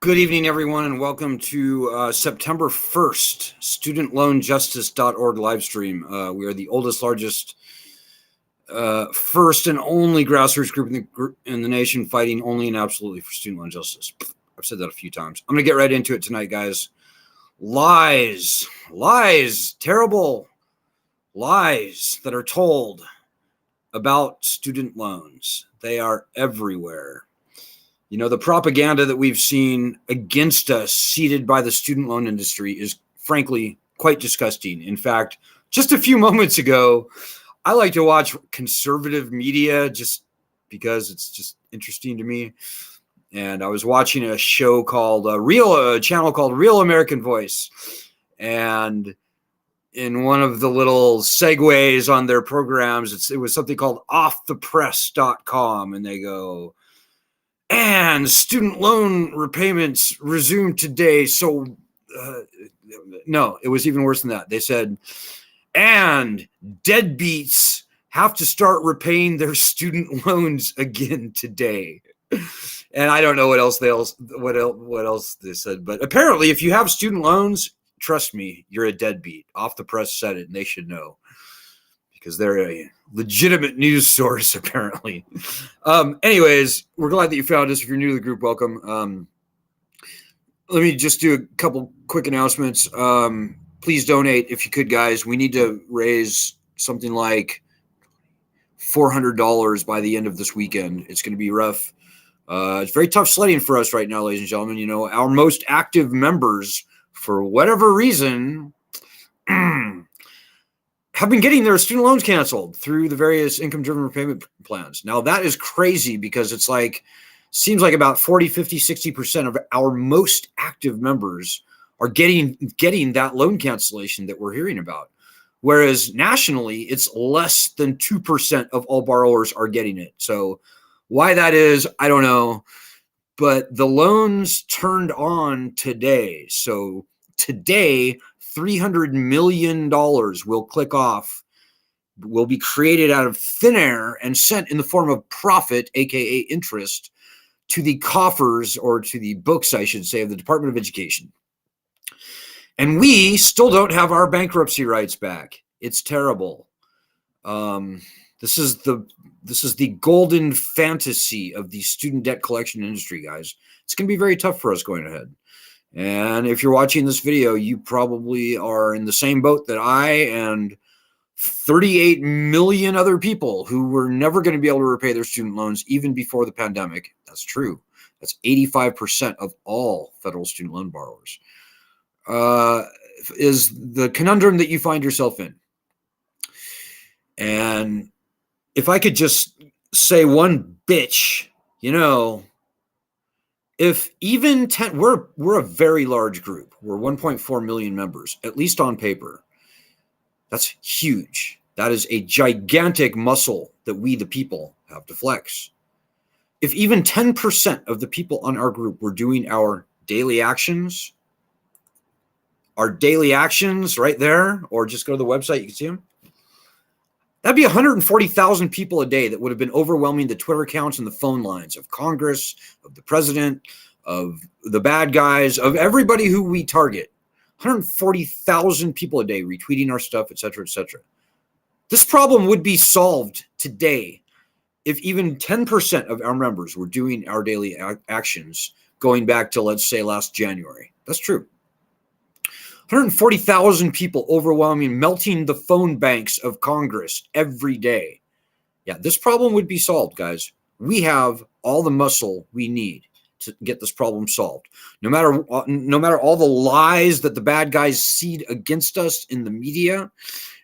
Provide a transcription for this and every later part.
Good evening, everyone, and welcome to September 1st, studentloanjustice.org live stream. We are the oldest, largest, first and only grassroots group in the nation fighting only and absolutely for student loan justice. I've said that a few times. I'm going to get right into it tonight, guys. Lies, terrible lies that are told about student loans. They are everywhere. You know, the propaganda that we've seen against us seeded by the student loan industry is frankly quite disgusting. In fact, just a few moments ago, I like to watch conservative media just because it's just interesting to me. And I was watching a show called a channel called Real American Voice. And in one of the little segues on their programs, it was something called offthepress.com. And they go, and student loan repayments resume today. So, no, it was even worse than that. They said, and deadbeats have to start repaying their student loans again today. And I don't know what else they said, but apparently, if you have student loans, trust me, you're a deadbeat. Off the Press said it, and they should know because they're a legitimate news source, apparently. Anyways, we're glad that you found us. If you're new to the group, welcome. Let me just do a couple quick announcements. Please donate if you could, guys. We need to raise something like $400 by the end of this weekend. It's going to be rough. It's very tough sledding for us right now, ladies and gentlemen. You know, our most active members, for whatever reason, have been getting their student loans canceled through the various income-driven repayment plans. Now, that is crazy because it's like, seems like about 40, 50, 60% of our most active members are getting that loan cancellation that we're hearing about. Whereas nationally, it's less than 2% of all borrowers are getting it. So why that is, I don't know. But the loans turned on today. So today, $300 million will be created out of thin air and sent in the form of profit, aka interest, to the coffers, or to the books, I should say, of the Department of Education. And we still don't have our bankruptcy rights back. It's terrible. This is the golden fantasy of the student debt collection industry, guys. It's going to be very tough for us going ahead. And if you're watching this video, you probably are in the same boat that I and 38 million other people who were never going to be able to repay their student loans even before the pandemic. That's true. That's 85% of all federal student loan borrowers. Is the conundrum that you find yourself in. And if I could just say one bitch, you know, if even 10, we're a very large group. We're 1.4 million members, at least on paper. That's huge. That is a gigantic muscle that we, the people, have to flex. If even 10% of the people on our group were doing our daily actions right there, or just go to the website, you can see them. That'd be 140,000 people a day that would have been overwhelming the Twitter accounts and the phone lines of Congress, of the president, of the bad guys, of everybody who we target. 140,000 people a day retweeting our stuff, et cetera, et cetera. This problem would be solved today if even 10% of our members were doing our daily actions going back to, let's say, last January. That's true. 140,000 people overwhelming, melting the phone banks of Congress every day. Yeah, this problem would be solved, guys. We have all the muscle we need to get this problem solved. No matter all the lies that the bad guys seed against us in the media,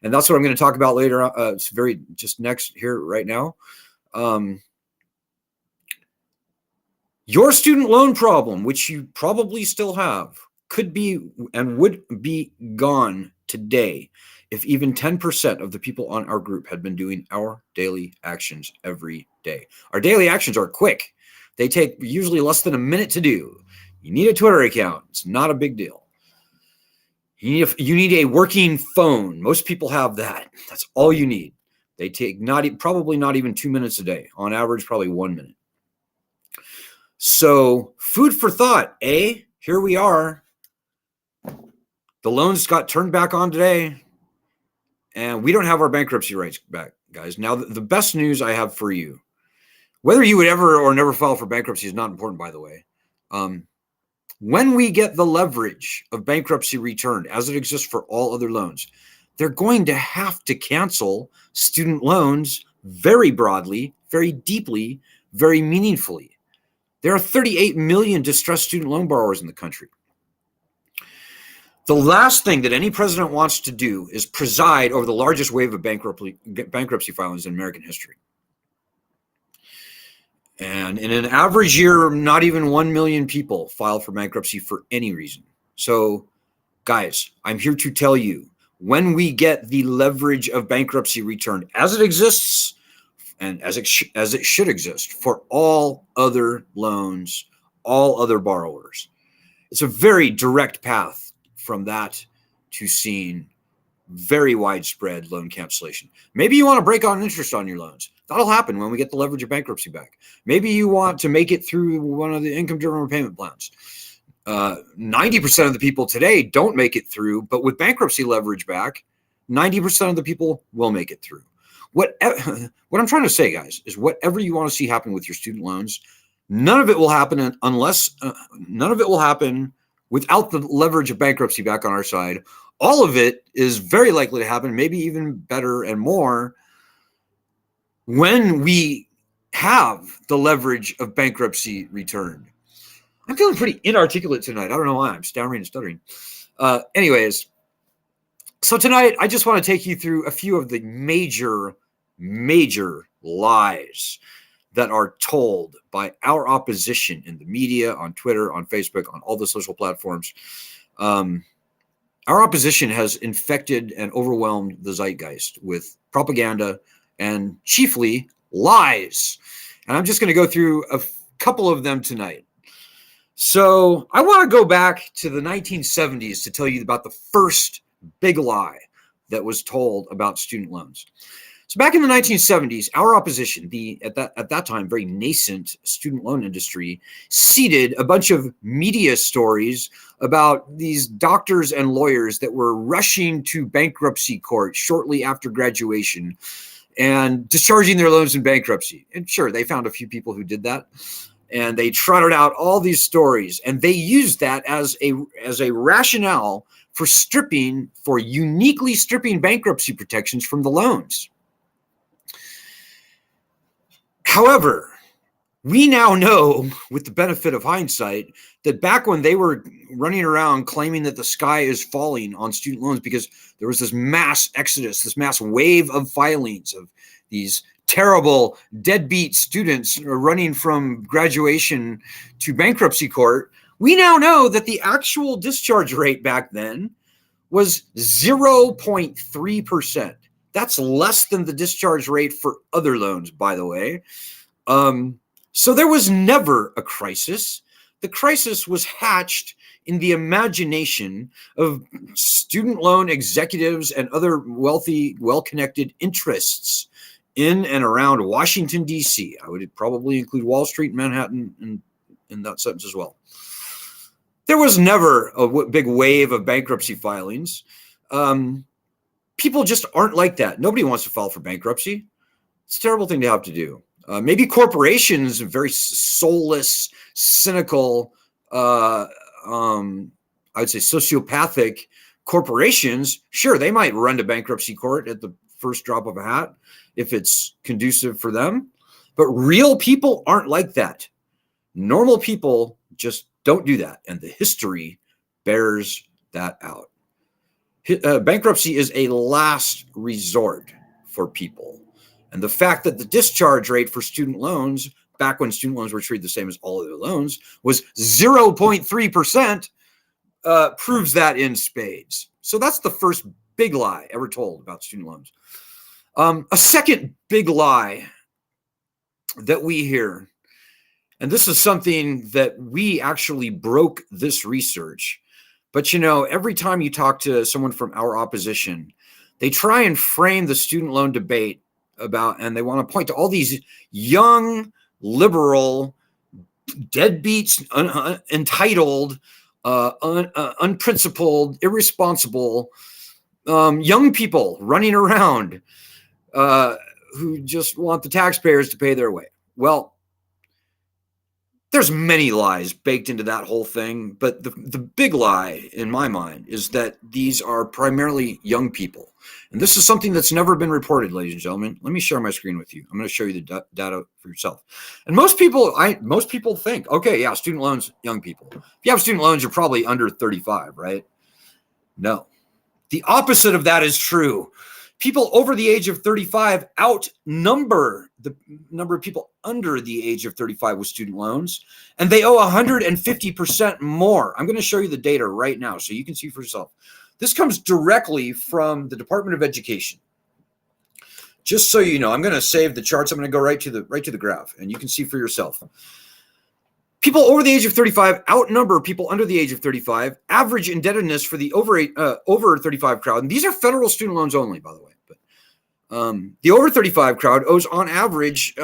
and that's what I'm going to talk about later. It's very just next here right now. Your student loan problem, which you probably still have, could be and would be gone today if even 10% of the people on our group had been doing our daily actions every day. Our daily actions are quick. They take usually less than a minute to do. You need a Twitter account. It's not a big deal. You need a working phone. Most people have that. That's all you need. They take probably not even 2 minutes a day. On average, probably 1 minute. So Food for thought, eh? Here we are. The loans got turned back on today, and we don't have our bankruptcy rights back, guys. Now, the best news I have for you, whether you would ever or never file for bankruptcy is not important, by the way. When we get the leverage of bankruptcy returned as it exists for all other loans, they're going to have to cancel student loans very broadly, very deeply, very meaningfully. There are 38 million distressed student loan borrowers in the country. The last thing that any president wants to do is preside over the largest wave of bankruptcy filings in American history. And in an average year, not even 1 million people file for bankruptcy for any reason. So, guys, I'm here to tell you, when we get the leverage of bankruptcy returned as it exists and as it should exist for all other loans, all other borrowers, it's a very direct path from that to seeing very widespread loan cancellation. Maybe you want to break on interest on your loans. That'll happen when we get the leverage of bankruptcy back. Maybe you want to make it through one of the income-driven repayment plans. 90% of the people today don't make it through, but with bankruptcy leverage back, 90% of the people will make it through. What I'm trying to say, guys, is whatever you want to see happen with your student loans, none of it will happen none of it will happen without the leverage of bankruptcy back on our side. All of it is very likely to happen, maybe even better and more, when we have the leverage of bankruptcy returned. I'm feeling pretty inarticulate tonight. I don't know why. I'm stammering and stuttering. Anyways, so tonight I just want to take you through a few of the major lies that are told by our opposition in the media, on Twitter, on Facebook, on all the social platforms. Our opposition has infected and overwhelmed the zeitgeist with propaganda and chiefly lies. And I'm just going to go through a couple of them tonight. So I want to go back to the 1970s to tell you about the first big lie that was told about student loans. So back in the 1970s, our opposition, at that time very nascent student loan industry, seeded a bunch of media stories about these doctors and lawyers that were rushing to bankruptcy court shortly after graduation and discharging their loans in bankruptcy. And sure, they found a few people who did that, and they trotted out all these stories, and they used that as a rationale for uniquely stripping bankruptcy protections from the loans. However, we now know, with the benefit of hindsight, that back when they were running around claiming that the sky is falling on student loans because there was this mass exodus, this mass wave of filings of these terrible deadbeat students running from graduation to bankruptcy court, we now know that the actual discharge rate back then was 0.3%. That's less than the discharge rate for other loans, by the way. So there was never a crisis. The crisis was hatched in the imagination of student loan executives and other wealthy, well-connected interests in and around Washington, D.C. I would probably include Wall Street, Manhattan in that sentence as well. There was never a big wave of bankruptcy filings. People just aren't like that. Nobody wants to file for bankruptcy. It's a terrible thing to have to do. Maybe corporations, very soulless, cynical, I would say sociopathic corporations, sure, they might run to bankruptcy court at the first drop of a hat if it's conducive for them. But real people aren't like that. Normal people just don't do that. And the history bears that out. Bankruptcy is a last resort for people. And the fact that the discharge rate for student loans, back when student loans were treated the same as all other loans, was 0.3%, proves that in spades. So that's the first big lie ever told about student loans. A second big lie that we hear, and this is something that we actually broke this research, but you know, every time you talk to someone from our opposition, they try and frame the student loan debate and they want to point to all these young, liberal, deadbeats, entitled, unprincipled, irresponsible, young people running around who just want the taxpayers to pay their way. Well, there's many lies baked into that whole thing, but the big lie in my mind is that these are primarily young people. And this is something that's never been reported, ladies and gentlemen. Let me share my screen with you. I'm going to show you the data for yourself. And most people think, okay, yeah, student loans, young people. If you have student loans, you're probably under 35, right? No. The opposite of that is true. People over the age of 35 outnumber the number of people under the age of 35 with student loans, and they owe 150% more. I'm going to show you the data right now so you can see for yourself. This comes directly from the Department of Education. Just so you know, I'm going to save the charts. I'm going to go right to the graph, and you can see for yourself. People over the age of 35 outnumber people under the age of 35. Average indebtedness for the over 35 crowd, and these are federal student loans only, by the way. But the over 35 crowd owes on average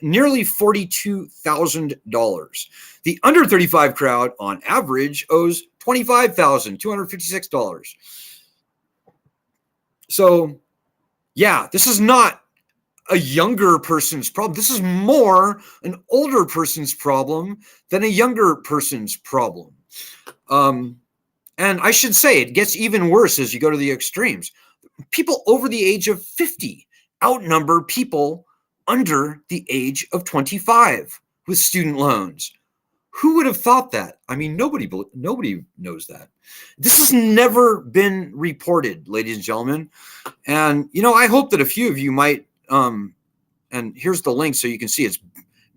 nearly $42,000. The under 35 crowd on average owes $25,256. So, yeah, this is not a younger person's problem. This is more an older person's problem than a younger person's problem. And I should say it gets even worse as you go to the extremes. People over the age of 50 outnumber people under the age of 25 with student loans. Who would have thought that? I mean, nobody knows that. This has never been reported, ladies and gentlemen. And, you know, I hope that a few of you might, and here's the link so you can see, it's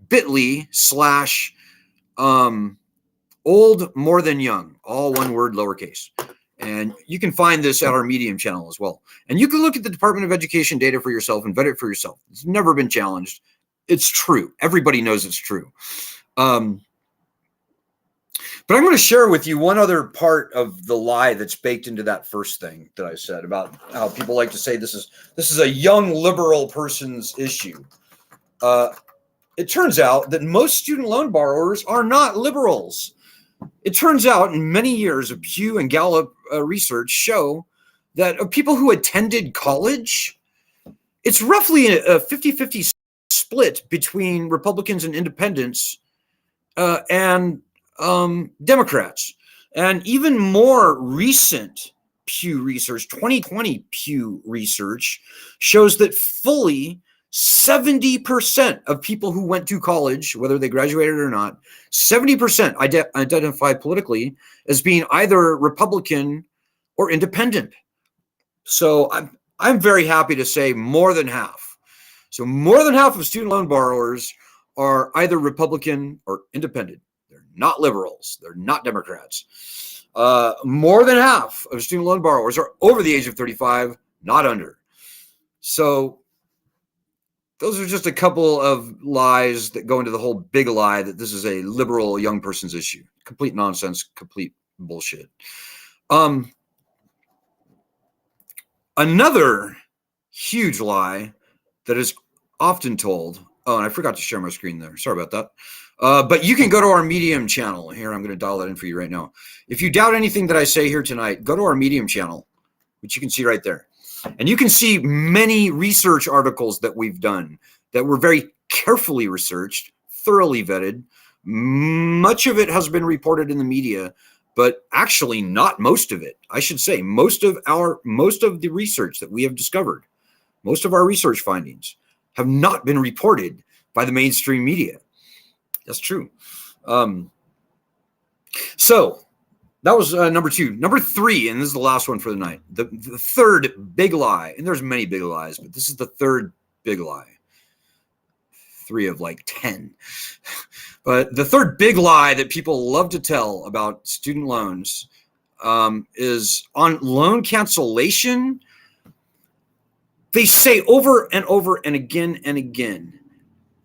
bit.ly/old more than young, all one word, lowercase. And you can find this at our Medium channel as well. And you can look at the Department of Education data for yourself and vet it for yourself. It's never been challenged. It's true. Everybody knows it's true. But I'm going to share with you one other part of the lie that's baked into that first thing that I said about how people like to say this is a young liberal person's issue. It turns out that most student loan borrowers are not liberals. It turns out in many years of Pew and Gallup research show that of people who attended college, it's roughly a 50-50 split between Republicans and independents and Democrats. And even more recent Pew research, 2020 Pew research, shows that fully 70% of people who went to college, whether they graduated or not, 70% identify politically as being either Republican or independent. So I'm very happy to say more than half. So more than half of student loan borrowers are either Republican or independent. They're not liberals. They're not Democrats. More than half of student loan borrowers are over the age of 35, not under. So those are just a couple of lies that go into the whole big lie that this is a liberal young person's issue. Complete nonsense, complete bullshit. Another huge lie that is often told. Oh, and I forgot to share my screen there. Sorry about that. But you can go to our Medium channel. Here, I'm going to dial that in for you right now. If you doubt anything that I say here tonight, go to our Medium channel, which you can see right there. And you can see many research articles that we've done that were very carefully researched, thoroughly vetted. Much of it has been reported in the media, but actually not most of it. I should say most of the research that we have discovered, most of our research findings have not been reported by the mainstream media. That's true. So that was number 2. Number 3, and this is the last one for the night. The third big lie, and there's many big lies, but this is the third big lie. 3 of like 10. But the third big lie that people love to tell about student loans is on loan cancellation. They say over and over and again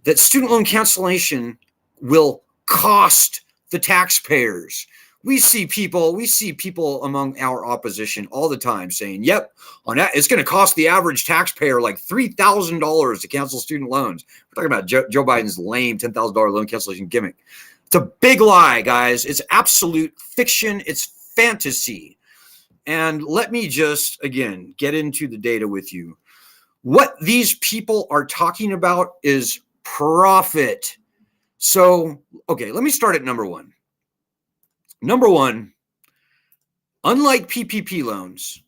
that student loan cancellation will cost the taxpayers, We see people among our opposition all the time saying, yep, it's going to cost the average taxpayer like $3,000 to cancel student loans. We're talking about Joe Biden's lame $10,000 loan cancellation gimmick. It's a big lie, guys. It's absolute fiction. It's fantasy. And let me just, again, get into the data with you. What these people are talking about is profit. So, okay, let me start at number one. Number one, unlike PPP loans,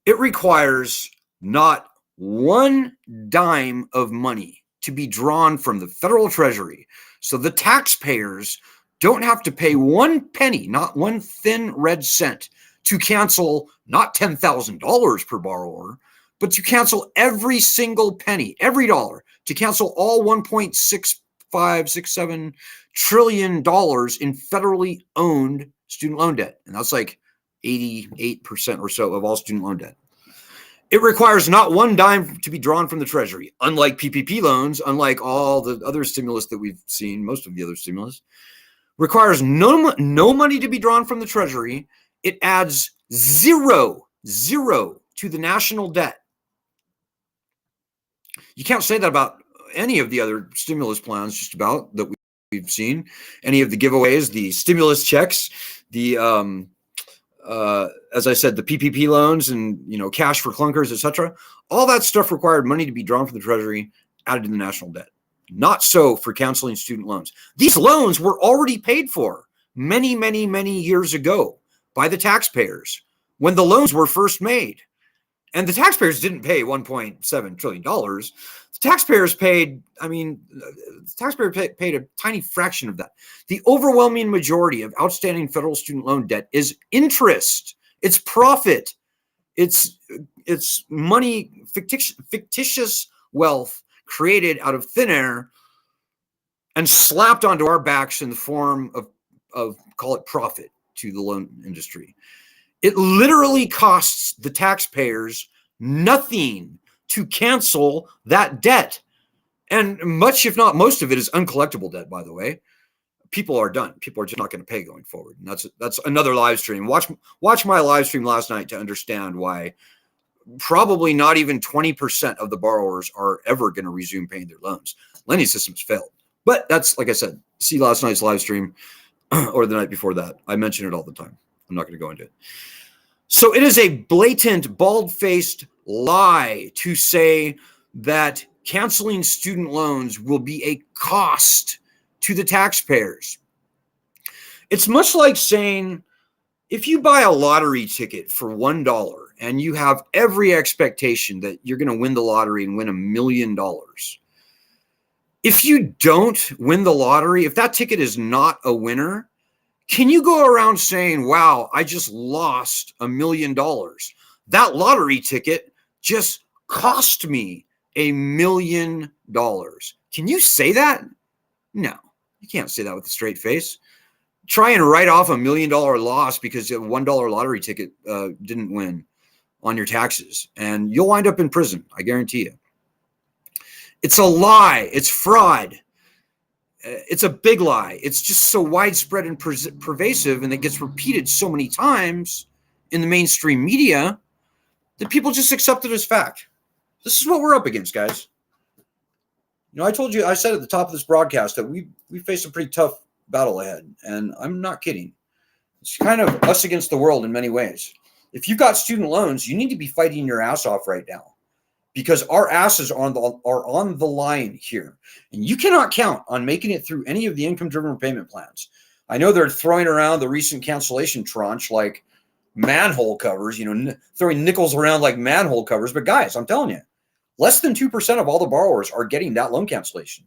it requires not one dime of money to be drawn from the federal treasury. So the taxpayers don't have to pay one penny, not one thin red cent, to cancel not $10,000 per borrower, but to cancel every single penny, every dollar, to cancel all $1.6567 trillion in federally owned student loan debt. And that's like 88% or so of all student loan debt. It requires not one dime to be drawn from the treasury. Unlike PPP loans, unlike all the other stimulus that we've seen, most of the other stimulus, requires no money to be drawn from the treasury. It adds zero to the national debt. You can't say that about any of the other stimulus plans, just about, that we've seen. Any of the giveaways, the stimulus checks, the as I said, the PPP loans and cash for clunkers, etc. All that stuff required money to be drawn from the treasury, added to the national debt. Not so for canceling student loans. These loans were already paid for many years ago by the taxpayers when the loans were first made. And the taxpayers didn't pay $1.7 trillion. The taxpayers paid, paid a tiny fraction of that. The overwhelming majority of outstanding federal student loan debt is interest. It's profit. It's money, fictitious wealth created out of thin air and slapped onto our backs in the form of call it profit to the loan industry. It literally costs the taxpayers nothing to cancel that debt. And much, if not most of it, is uncollectible debt, by the way. People are done. People are just not going to pay going forward. And that's another live stream. Watch my live stream last night to understand why probably not even 20% of the borrowers are ever going to resume paying their loans. Lending systems failed. But that's, like I said, see last night's live stream or the night before that. I mention it all the time. I'm not going to go into it. So it is a blatant, bald-faced lie to say that canceling student loans will be a cost to the taxpayers. It's much like saying, if you buy a lottery ticket for $1 and you have every expectation that you're going to win the lottery and win $1 million, if you don't win the lottery, if that ticket is not a winner, can you go around saying, wow, I just lost $1 million? That lottery ticket just cost me $1 million. Can you say that? No, you can't say that with a straight face. Try and write off $1 million loss because a $1 lottery ticket didn't win on your taxes, and you'll wind up in prison. I guarantee you. It's a lie. It's fraud. It's a big lie. It's just so widespread and pervasive, and it gets repeated so many times in the mainstream media that people just accept it as fact. This is what we're up against, guys. I said at the top of this broadcast that we face a pretty tough battle ahead, and I'm not kidding. It's kind of us against the world in many ways. If you've got student loans, you need to be fighting your ass off right now, because our asses are on the line here. And you cannot count on making it through any of the income-driven repayment plans. I know they're throwing around the recent cancellation tranche like manhole covers, throwing nickels around like manhole covers. But guys, I'm telling you, less than 2% of all the borrowers are getting that loan cancellation.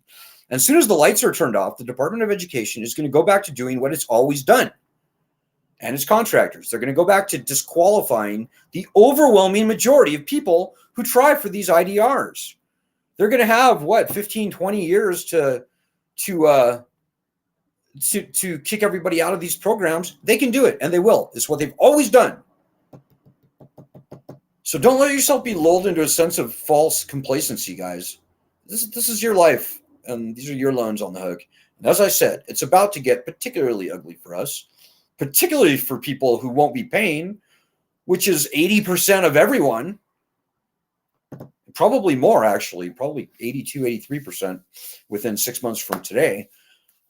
And as soon as the lights are turned off, the Department of Education is going to go back to doing what it's always done. And its contractors, they're going to go back to disqualifying the overwhelming majority of people who try for these IDRs. They're going to have 15, 20 years to kick everybody out of these programs. They can do it, and they will. It's what they've always done. So don't let yourself be lulled into a sense of false complacency, guys. This is your life, and these are your loans on the hook. And as I said, it's about to get particularly ugly for us. particularly for people who won't be paying, which is 80% of everyone. Probably more, actually, probably 82, 83% within 6 months from today.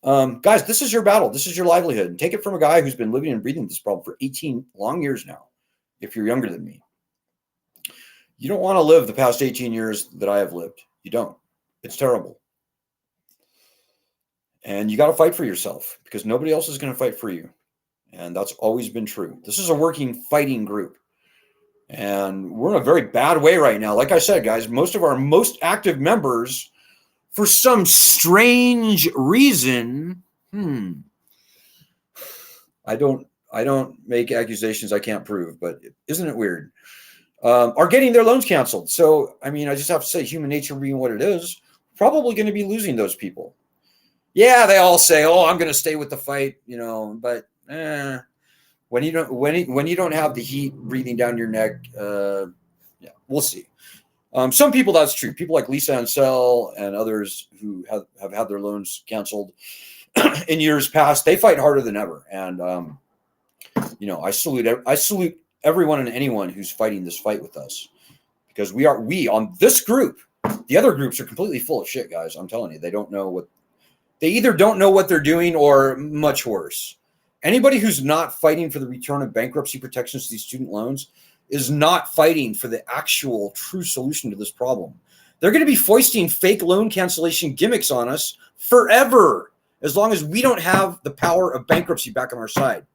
Guys, this is your battle. This is your livelihood. And take it from a guy who's been living and breathing this problem for 18 long years now, if you're younger than me. You don't want to live the past 18 years that I have lived. You don't. It's terrible. And you got to fight for yourself because nobody else is going to fight for you. And that's always been true. This is a working, fighting group. And we're in a very bad way right now. Like I said, guys, most of our most active members, for some strange reason, I don't make accusations I can't prove, but isn't it weird? Are getting their loans canceled. So, I mean, I just have to say, human nature being what it is, probably going to be losing those people. Yeah, they all say, "Oh, I'm going to stay with the fight," but when you don't have the heat breathing down your neck, yeah, we'll see. Some people, that's true. People like Lisa Ansell and others who have had their loans canceled in years past, they fight harder than ever. And I salute everyone and anyone who's fighting this fight with us, because we on this group. The other groups are completely full of shit, guys. I'm telling you, they either don't know what they're doing, or much worse. Anybody who's not fighting for the return of bankruptcy protections to these student loans is not fighting for the actual true solution to this problem. They're going to be foisting fake loan cancellation gimmicks on us forever, as long as we don't have the power of bankruptcy back on our side.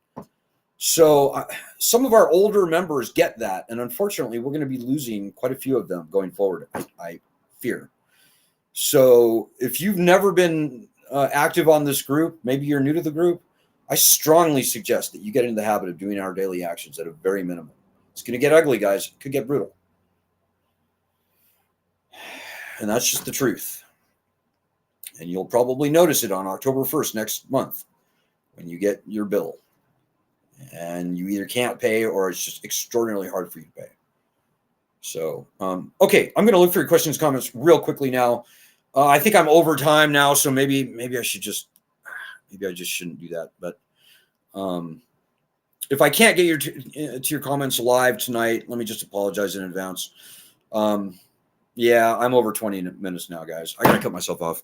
So some of our older members get that, and unfortunately, we're going to be losing quite a few of them going forward, I fear. So if you've never been active on this group, maybe you're new to the group, I strongly suggest that you get into the habit of doing our daily actions at a very minimum. It's going to get ugly, guys. It could get brutal. And that's just the truth. And you'll probably notice it on October 1st next month when you get your bill. And you either can't pay, or it's just extraordinarily hard for you to pay. So, okay, I'm going to look for your questions, comments real quickly now. I think I'm over time now, so maybe I should just, maybe I just shouldn't do that. But if I can't get to your comments live tonight, let me just apologize in advance. Yeah, I'm over 20 minutes now, guys. I got to cut myself off.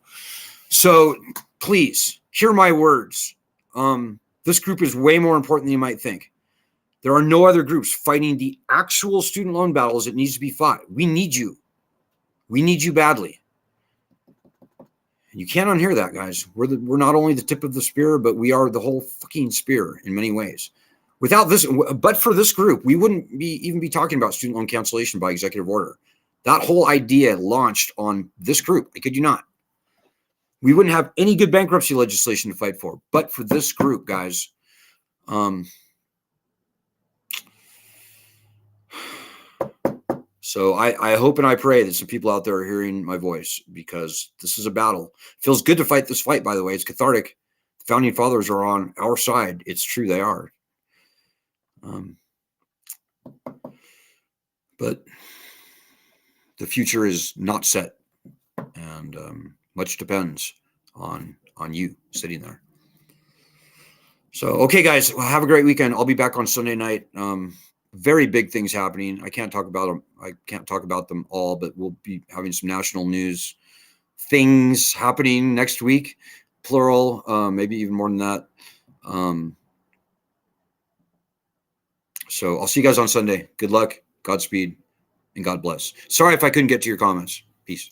So please hear my words. This group is way more important than you might think. There are no other groups fighting the actual student loan battles that needs to be fought. We need you. We need you badly. And you can't unhear that, guys. We're not only the tip of the spear, but we are the whole fucking spear in many ways. Without this, but for this group, we wouldn't even be talking about student loan cancellation by executive order. That whole idea launched on this group. I kid you not. We wouldn't have any good bankruptcy legislation to fight for, but for this group, guys. So I hope and I pray that some people out there are hearing my voice, because this is a battle. It feels good to fight this fight, by the way. It's cathartic. The founding fathers are on our side. It's true, they are. But the future is not set, and much depends on you sitting there. So, okay, guys, well, have a great weekend. I'll be back on Sunday night. Very big things happening. I can't talk about them. I can't talk about them all, but we'll be having some national news things happening next week, plural, maybe even more than that. So I'll see you guys on Sunday. Good luck, Godspeed, and God bless. Sorry if I couldn't get to your comments. Peace.